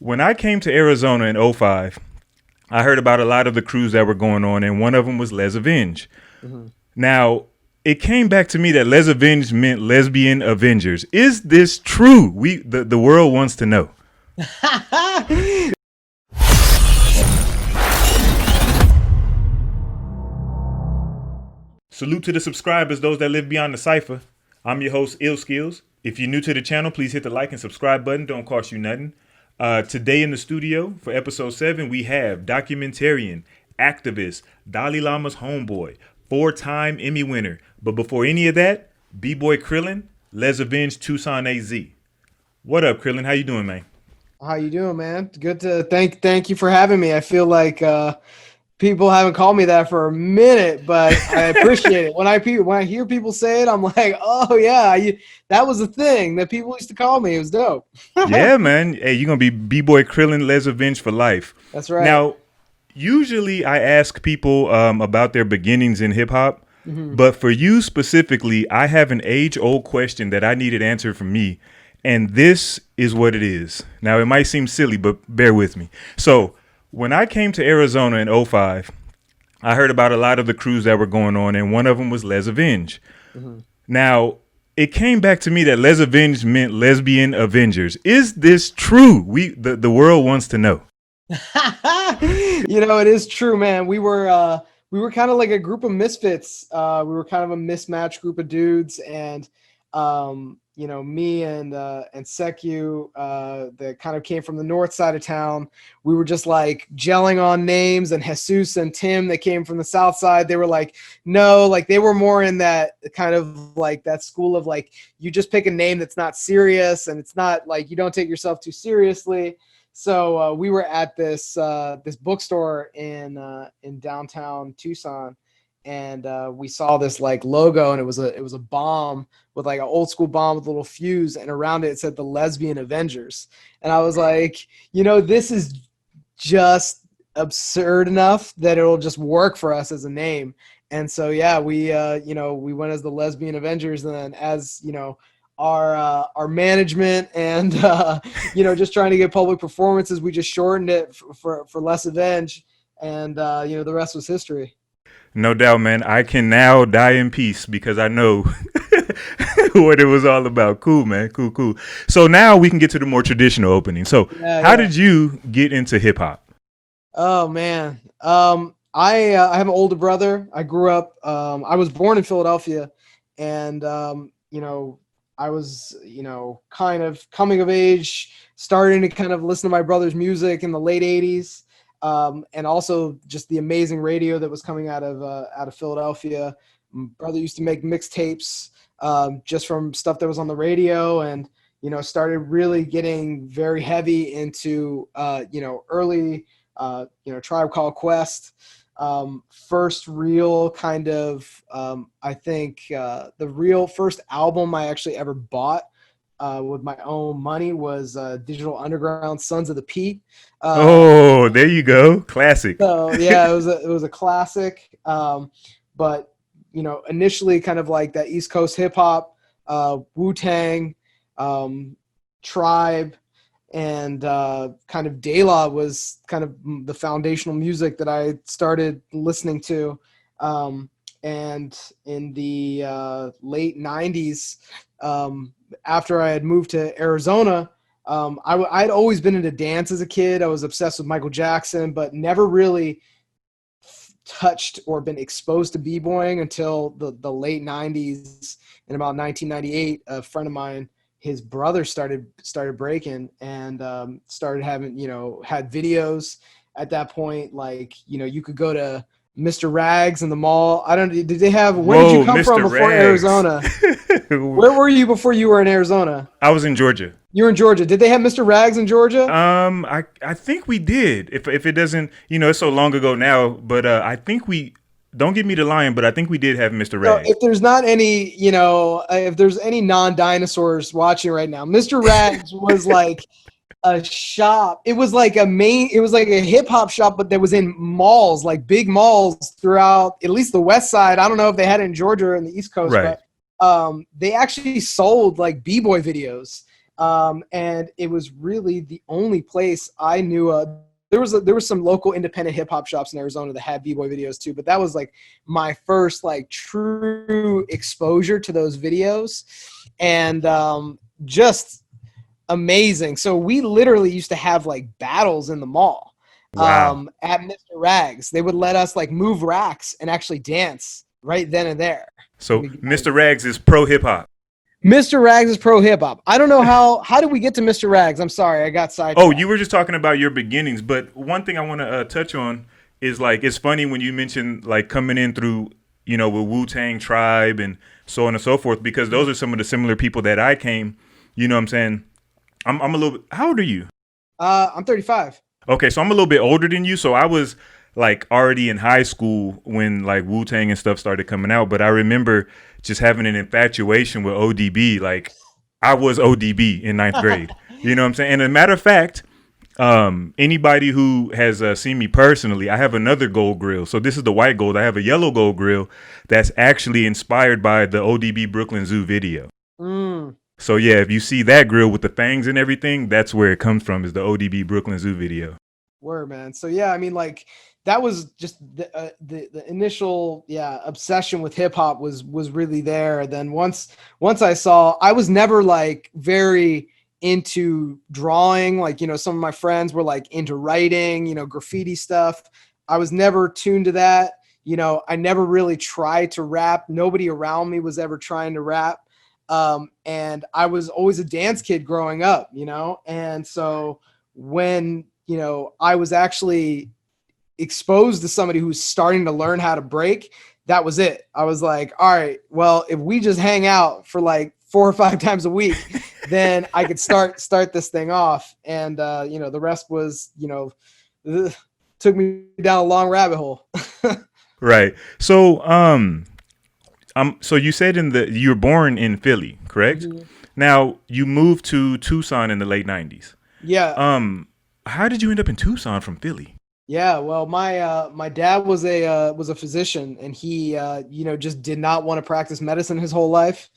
When I came to Arizona in '05, I heard about a lot of the crews that were going on, and one of them was Les Avenge. Mhm. Now, it came back to me that Les Avenge meant lesbian Avengers. Is this true? The world wants to know. Salute to the subscribers, those that live beyond the Cypher. I'm your host, Illskillz. If you're new to the channel, please hit the like and subscribe button. Don't cost you nothing. Today in the studio for episode 7, we have documentarian, activist, Dalai Lama's homeboy, 4-time Emmy winner. But before any of that, Bboy Krillan, Les Avenge, Tucson, AZ. What up, Krillan? How you doing, man? How you doing, man? Good to thank you for having me. I feel like people haven't called me that for a minute, but I appreciate it. When I hear people say it, I'm like, oh yeah, that was a thing that people used to call me. It was dope. Yeah, man. Hey, you're gonna be Bboy Krillan, Les Avenge for life. That's right. Now, usually I ask people about their beginnings in hip hop, but for you specifically, I have an age-old question that I needed answered from me, and this is what it is. Now, it might seem silly, but bear with me. So, when I came to Arizona in '05, I heard about a lot of the crews that were going on, and one of them was Les Avenge. Now, it came back to me that Les Avenge meant lesbian Avengers. Is this true? The world wants to know. It is true, man. We were kind of like a group of misfits. We were kind of a mismatched group of dudes, and me and B.T.C.W.I, that kind of came from the north side of town. We were just like gelling on names, and Jesus and Tim that came from the south side. They were like, no, like they were more in that kind of like that school of like, you just pick a name that's not serious, and it's not like you don't take yourself too seriously. So we were at this bookstore in downtown Tucson, and we saw this like logo, and it was a bomb with like an old school bomb with a little fuse, and around it said the Lesbian Avengers. And I was like, this is just absurd enough that it'll just work for us as a name. And so yeah, we went as the Lesbian Avengers, and then as our management and just trying to get public performances, we just shortened it for Les Avenge, and the rest was history. No doubt, man. I can now die in peace because I know what it was all about. Cool, man. Cool. So now we can get to the more traditional opening. So how did you get into hip hop? Oh man. I have an older brother. I grew up, I was born in Philadelphia, and I was, kind of coming of age, starting to kind of listen to my brother's music in the late 80s. And also just the amazing radio that was coming out of Philadelphia. My brother used to make mixtapes just from stuff that was on the radio, and started really getting very heavy into early Tribe Called Quest. First real kind of I think the real first album I actually ever bought with my own money was Digital Underground, Sons of the Pete. There you go. Classic. So yeah, it was a classic. But initially kind of like that East Coast hip hop, Wu Tang, Tribe, and kind of De La was kind of the foundational music that I started listening to. And in the late 90s, after I had moved to Arizona, I'd always been into dance as a kid. I was obsessed with Michael Jackson, but never really touched or been exposed to b-boying until the late 90s. In about 1998, a friend of mine, his brother started breaking, and started having, had videos at that point. Like, you could go to Mr. Rags in the mall. Did they have, where did you come Mr. from before Rags. Arizona? Where were you before you were in Arizona? I was in Georgia. You were in Georgia. Did they have Mr. Rags in Georgia? I think we did. If it doesn't, it's so long ago now, but I think we, don't get me to lying, but I think we did have Mr. Rags. If there's not any, if there's any non-dinosaurs watching right now, Mr. Rags was like a shop. It was like a hip hop shop, but that was in malls, like big malls throughout at least the West Side. I don't know if they had it in Georgia or in the East Coast, right. But they actually sold like b-boy videos. And it was really the only place I knew of. There was some local independent hip hop shops in Arizona that had B-boy videos too, but that was like my first like true exposure to those videos, and just amazing. So we literally used to have like battles in the mall Wow. at Mr. Rags. They would let us like move racks and actually dance right then and there. So Mr. Rags is pro hip hop. Mr. Rags is pro hip hop. I don't know how did we get to Mr. Rags? I'm sorry, I got sidetracked. Oh, you were just talking about your beginnings, but one thing I want to touch on is like it's funny when you mention like coming in through with Wu Tang Tribe and so on and so forth, because those are some of the similar people that I came. You know what I'm saying? I'm a little bit. How old are you? I'm 35. Okay, so I'm a little bit older than you. So I was like already in high school when like Wu Tang and stuff started coming out. But I remember just having an infatuation with ODB. Like I was ODB in ninth grade. You know what I'm saying? And as a matter of fact, anybody who has seen me personally, I have another gold grill. So this is the white gold. I have a yellow gold grill that's actually inspired by the ODB Brooklyn Zoo video. Mm. So yeah, if you see that grill with the fangs and everything, that's where it comes from, is the ODB Brooklyn Zoo video. Word, man. So yeah, I mean, like that was just the initial obsession with hip hop was really there. And then once I saw, I was never like very into drawing. Like some of my friends were like into writing, graffiti stuff. I was never tuned to that. I never really tried to rap. Nobody around me was ever trying to rap. And I was always a dance kid growing up, and so when, I was actually exposed to somebody who's starting to learn how to break, that was it. I was like, all right, well, if we just hang out for like 4 or 5 times a week, then I could start this thing off. And, the rest was, took me down a long rabbit hole. Right. So, so you said you were born in Philly, correct? Mm-hmm. Now you moved to Tucson in the late 90s. Yeah. How did you end up in Tucson from Philly? Yeah, well, my dad was a physician, and he just did not want to practice medicine his whole life.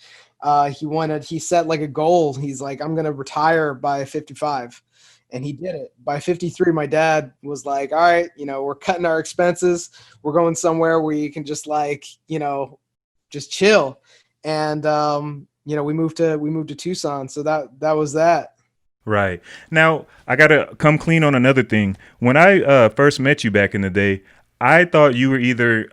He set like a goal. He's like, I'm gonna retire by 55, and he did it. By 53, my dad was like, all right, we're cutting our expenses. We're going somewhere where you can just like just chill, and we moved to Tucson. So that was that. Right. Now, I got to come clean on another thing. When I first met you back in the day, I thought you were either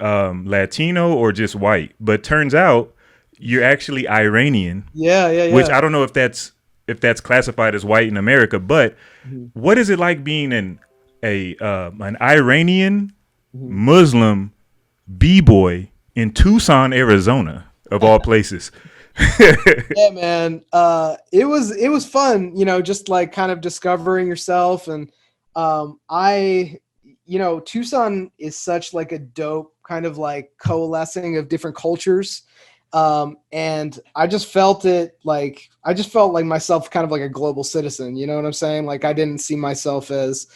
Latino or just white. But turns out you're actually Iranian. Yeah. Which I don't know if that's classified as white in America. But what is it like being an Iranian Muslim B-boy in Tucson, Arizona, of all places? Yeah, man. It was fun, just like kind of discovering yourself. And Tucson is such like a dope kind of like coalescing of different cultures. And I just felt like myself kind of like a global citizen, you know what I'm saying? Like I didn't see myself as,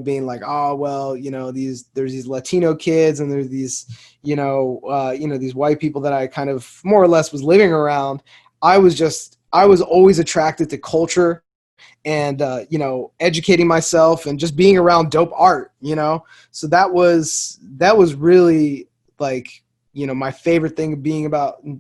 being like, oh, well, there's these Latino kids and there's these, these white people that I kind of more or less was living around. I was always attracted to culture and, educating myself and just being around dope art, so that was really like, my favorite thing of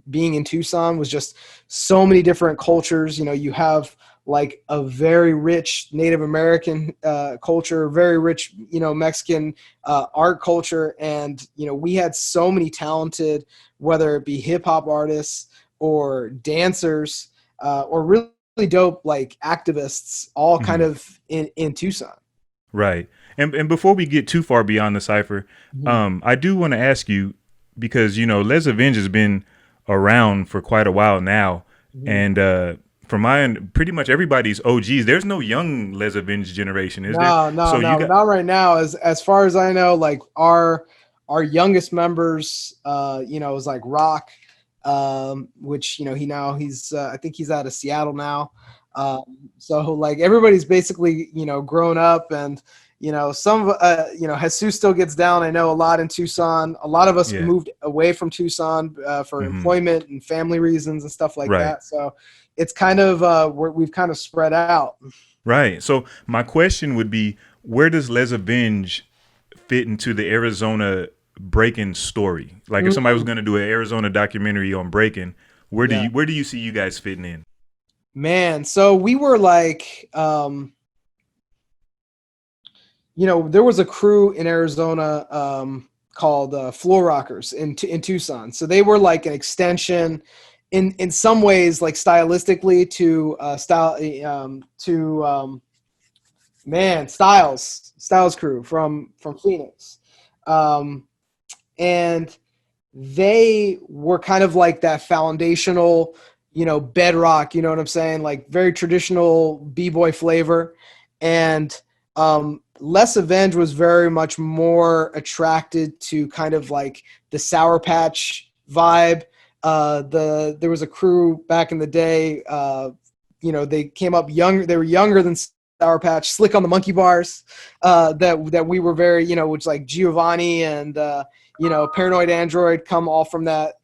being in Tucson was just so many different cultures. You have like a very rich Native American culture, very rich, Mexican art culture. And, we had so many talented, whether it be hip hop artists or dancers or really dope, like activists, all kind of in Tucson. Right. And before we get too far beyond the Cypher, I do want to ask you, because, Les Avenge has been around for quite a while now. And from my end, pretty much everybody's OGs. There's no young Les Avenge generation, is there? No, not right now. As far as I know, like our youngest members, is like Rock, which he's I think he's out of Seattle now. So like everybody's basically, grown up, and some of Jesus still gets down. I know a lot in Tucson. A lot of us Yeah. moved away from Tucson for employment and family reasons and stuff like Right. that. So it's kind of we've kind of spread out. Right. So my question would be, where does Les Avenge fit into the Arizona breaking story? Like if somebody was going to do an Arizona documentary on breaking, where do you see you guys fitting in? Man, so we were like, there was a crew in Arizona called Floor Rockers in Tucson. So they were like an extension, in some ways, like stylistically to Styles crew from Phoenix, and they were kind of like that foundational, bedrock. You know what I'm saying? Like very traditional b-boy flavor, and Les Avenge was very much more attracted to kind of like the Sour Patch vibe. There was a crew back in the day. They came up young. They were younger than Sour Patch, slick on the monkey bars. That we were very, which like Giovanni and Paranoid Android come all from that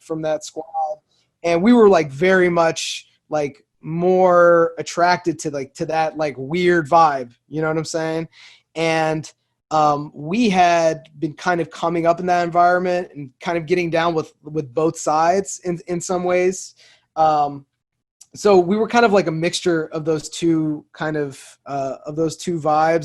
squad, and we were like very much like more attracted to that like weird vibe. You know what I'm saying? And we had been kind of coming up in that environment and kind of getting down with both sides in some ways. So we were kind of like a mixture of those two vibes,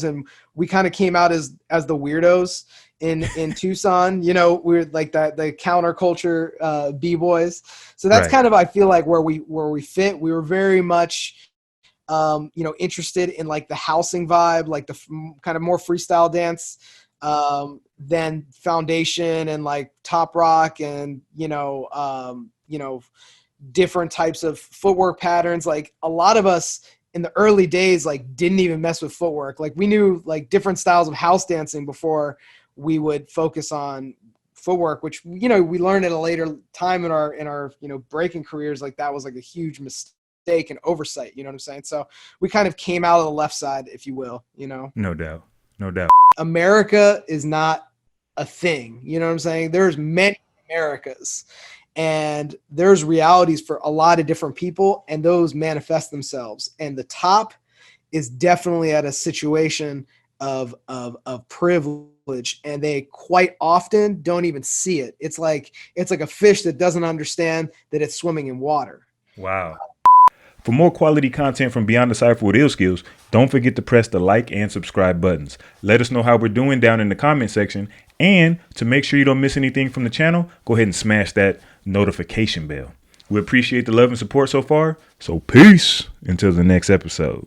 and we kind of came out as the weirdos in Tucson. We're like the counterculture b-boys. So that's Right. kind of, I feel like, where we fit. We were very much interested in like the housing vibe, like the kind of more freestyle dance than foundation and like top rock and different types of footwork patterns. Like a lot of us in the early days like didn't even mess with footwork. Like we knew like different styles of house dancing before we would focus on footwork, which we learned at a later time in our breaking careers. Like that was like a huge mistake and oversight. You know what I'm saying? So we kind of came out of the left side, if you will. No doubt. No doubt. America is not a thing. You know what I'm saying? There's many Americas, and there's realities for a lot of different people, and those manifest themselves. And the top is definitely at a situation of privilege, and they quite often don't even see it. It's like a fish that doesn't understand that it's swimming in water. Wow. For more quality content from Beyond the Cypher with Illskillz, don't forget to press the like and subscribe buttons. Let us know how we're doing down in the comment section. And to make sure you don't miss anything from the channel, go ahead and smash that notification bell. We appreciate the love and support so far. So peace until the next episode.